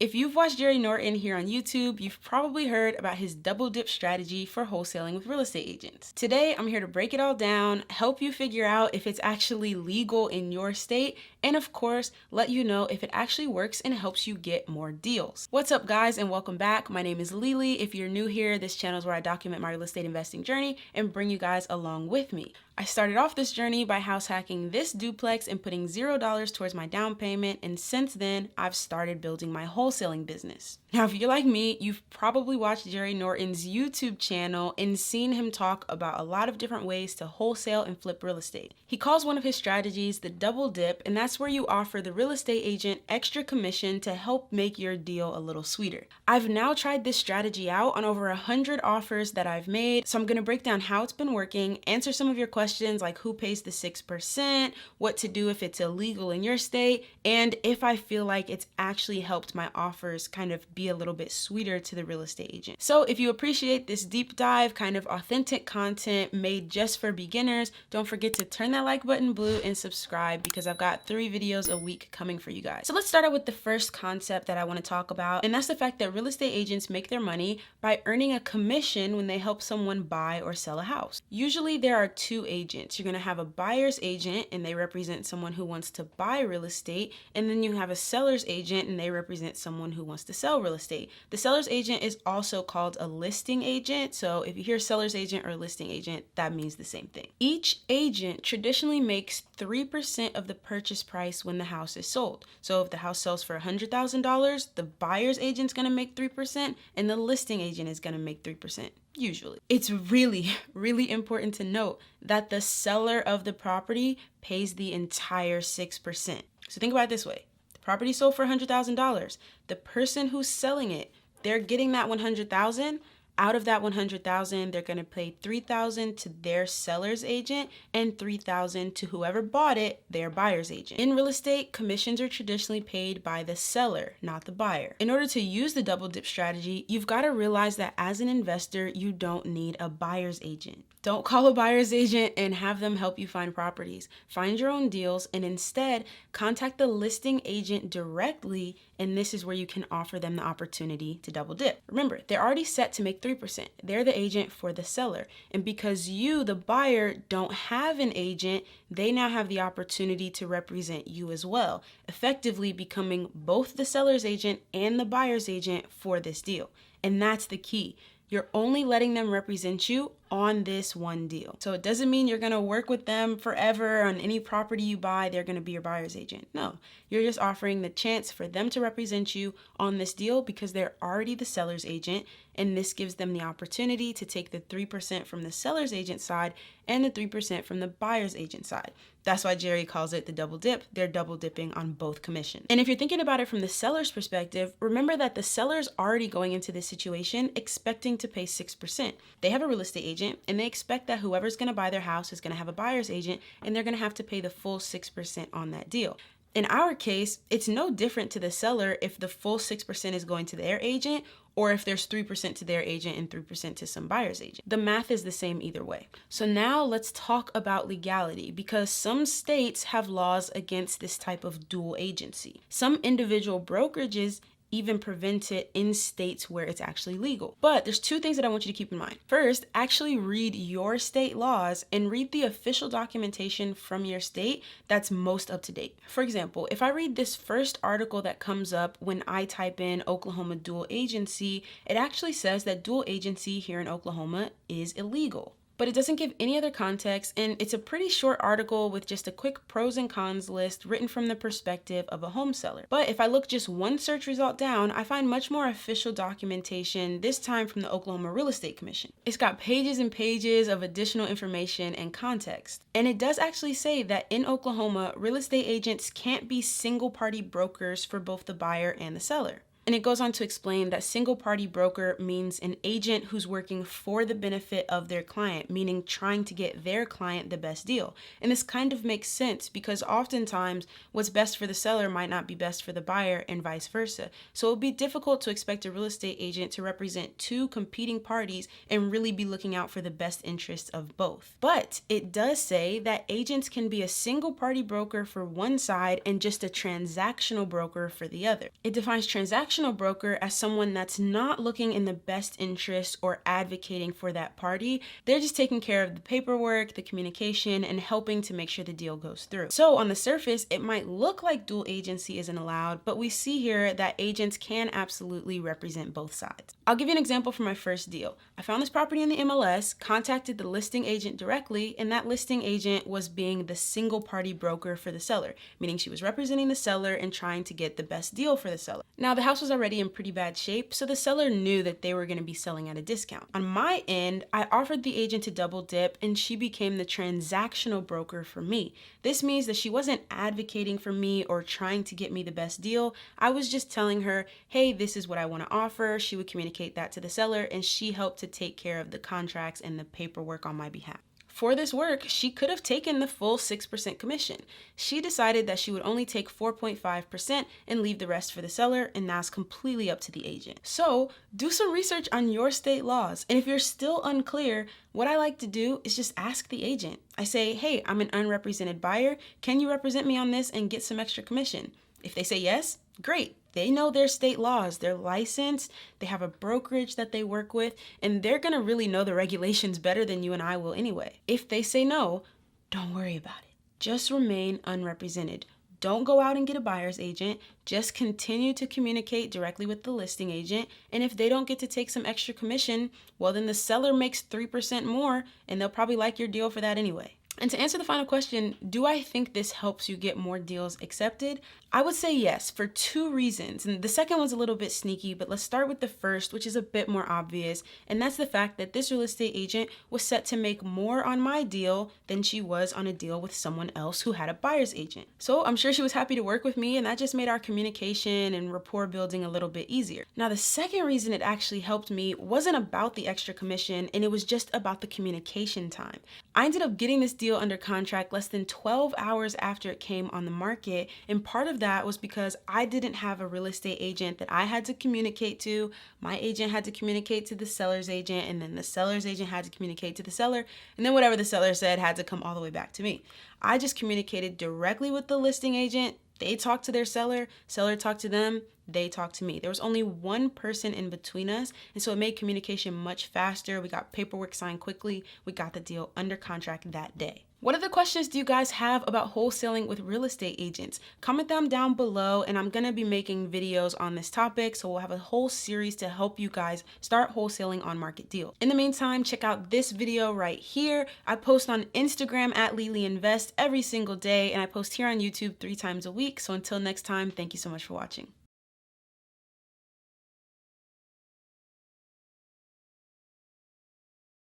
If you've watched Jerry Norton here on YouTube, you've probably heard about his double dip strategy for wholesaling with real estate agents. Today, I'm here to break it all down, help you figure out if it's actually legal in your state, and of course, let you know if it actually works and helps you get more deals. What's up, guys, and welcome back. My name is Lili. If you're new here, this channel is where I document my real estate investing journey and bring you guys along with me. I started off this journey by house hacking this duplex and putting $0 towards my down payment, and since then, I've started building my wholesaling business. Now, if you're like me, you've probably watched Jerry Norton's YouTube channel and seen him talk about a lot of different ways to wholesale and flip real estate. He calls one of his strategies the double dip, and that's where you offer the real estate agent extra commission to help make your deal a little sweeter. I've now tried this strategy out on over 100 offers that I've made, so I'm going to break down how it's been working, answer some of your questions like who pays the 6%, what to do if it's illegal in your state, and if I feel like it's actually helped my offers kind of be a little bit sweeter to the real estate agent. So if you appreciate this deep dive, kind of authentic content made just for beginners, don't forget to turn that like button blue and subscribe because I've got 3 videos a week coming for you guys. So let's start out with the first concept that I want to talk about, and that's the fact that real estate agents make their money by earning a commission when they help someone buy or sell a house. Usually there are 2 agents. You're going to have a buyer's agent, and they represent someone who wants to buy real estate, and then you have a seller's agent, and they represent someone who wants to sell real estate. The seller's agent is also called a listing agent, so if you hear seller's agent or listing agent, that means the same thing. Each agent traditionally makes 3% of the purchase price when the house is sold. So if the house sells for $100,000, the buyer's agent's going to make 3%, and the listing agent is going to make 3%. Usually. It's really, really important to note that the seller of the property pays the entire 6%. So think about it this way. The property sold for $100,000. The person who's selling it, they're getting that $100,000. Out of that $100,000, they're going to pay $3,000 to their seller's agent and $3,000 to whoever bought it, their buyer's agent. In real estate, commissions are traditionally paid by the seller, not the buyer. In order to use the double dip strategy, you've got to realize that as an investor, you don't need a buyer's agent. Don't call a buyer's agent and have them help you find properties. Find your own deals and instead contact the listing agent directly, and this is where you can offer them the opportunity to double dip. Remember, they're already set to make 3%. They're the agent for the seller. And because you, the buyer, don't have an agent, they now have the opportunity to represent you as well, effectively becoming both the seller's agent and the buyer's agent for this deal. And that's the key. You're only letting them represent you on this one deal. So it doesn't mean you're going to work with them forever on any property you buy. They're going to be your buyer's agent. No, you're just offering the chance for them to represent you on this deal because they're already the seller's agent. And this gives them the opportunity to take the 3% from the seller's agent side and the 3% from the buyer's agent side. That's why Jerry calls it the double dip. They're double dipping on both commissions. And if you're thinking about it from the seller's perspective, remember that the seller's already going into this situation expecting to pay 6%. They have a real estate agent and they expect that whoever's going to buy their house is going to have a buyer's agent and they're going to have to pay the full 6% on that deal. In our case, it's no different to the seller if the full 6% is going to their agent or if there's 3% to their agent and 3% to some buyer's agent. The math is the same either way. So now let's talk about legality because some states have laws against this type of dual agency. Some individual brokerages even prevent it in states where it's actually legal. But there's 2 things that I want you to keep in mind. First, actually read your state laws and read the official documentation from your state that's most up to date. For example, if I read this first article that comes up when I type in Oklahoma dual agency, it actually says that dual agency here in Oklahoma is illegal. But it doesn't give any other context, and it's a pretty short article with just a quick pros and cons list written from the perspective of a home seller. But if I look just one search result down, I find much more official documentation, this time from the Oklahoma Real Estate Commission. It's got pages and pages of additional information and context. And it does actually say that in Oklahoma, real estate agents can't be single-party brokers for both the buyer and the seller. And it goes on to explain that single party broker means an agent who's working for the benefit of their client, meaning trying to get their client the best deal. And this kind of makes sense because oftentimes what's best for the seller might not be best for the buyer and vice versa. So it would be difficult to expect a real estate agent to represent 2 competing parties and really be looking out for the best interests of both. But it does say that agents can be a single party broker for one side and just a transactional broker for the other. It defines transactional transactional broker as someone that's not looking in the best interest or advocating for that party. They're just taking care of the paperwork, the communication, and helping to make sure the deal goes through. So on the surface, it might look like dual agency isn't allowed, but we see here that agents can absolutely represent both sides. I'll give you an example from my first deal. I found this property in the MLS, contacted the listing agent directly, and that listing agent was being the single party broker for the seller, meaning she was representing the seller and trying to get the best deal for the seller. Now, the house was already in pretty bad shape, so the seller knew that they were going to be selling at a discount. On my end, I offered the agent to double dip, and she became the transactional broker for me. This means that she wasn't advocating for me or trying to get me the best deal. I was just telling her, hey, this is what I want to offer. She would communicate that to the seller, and she helped to take care of the contracts and the paperwork on my behalf. For this work, she could have taken the full 6% commission. She decided that she would only take 4.5% and leave the rest for the seller, and that's completely up to the agent. So do some research on your state laws. And if you're still unclear, what I like to do is just ask the agent. I say, hey, I'm an unrepresented buyer. Can you represent me on this and get some extra commission? If they say yes, great. They know their state laws, they're licensed, they have a brokerage that they work with, and they're gonna really know the regulations better than you and I will anyway. If they say no, don't worry about it. Just remain unrepresented. Don't go out and get a buyer's agent. Just continue to communicate directly with the listing agent. And if they don't get to take some extra commission, well, then the seller makes 3% more, and they'll probably like your deal for that anyway. And to answer the final question, do I think this helps you get more deals accepted? I would say yes, for two reasons. And the second one's a little bit sneaky, but let's start with the first, which is a bit more obvious. And that's the fact that this real estate agent was set to make more on my deal than she was on a deal with someone else who had a buyer's agent. So I'm sure she was happy to work with me, and that just made our communication and rapport building a little bit easier. Now, the second reason it actually helped me wasn't about the extra commission, and it was just about the communication time. I ended up getting this deal under contract less than 12 hours after it came on the market, and part of that was because I didn't have a real estate agent that I had to communicate to. My agent had to communicate to the seller's agent, and then the seller's agent had to communicate to the seller, and then whatever the seller said had to come all the way back to me. I just communicated directly with the listing agent. They talked to their seller talked to them, they talked to me. There was only one person in between us, and so it made communication much faster. We got paperwork signed quickly. We got the deal under contract that day. What other questions do you guys have about wholesaling with real estate agents? Comment them down below, and I'm gonna be making videos on this topic, so we'll have a whole series to help you guys start wholesaling on market deals. In the meantime, check out this video right here. I post on Instagram at Lili Invest every single day, and I post here on YouTube 3 times a week. So until next time, thank you so much for watching.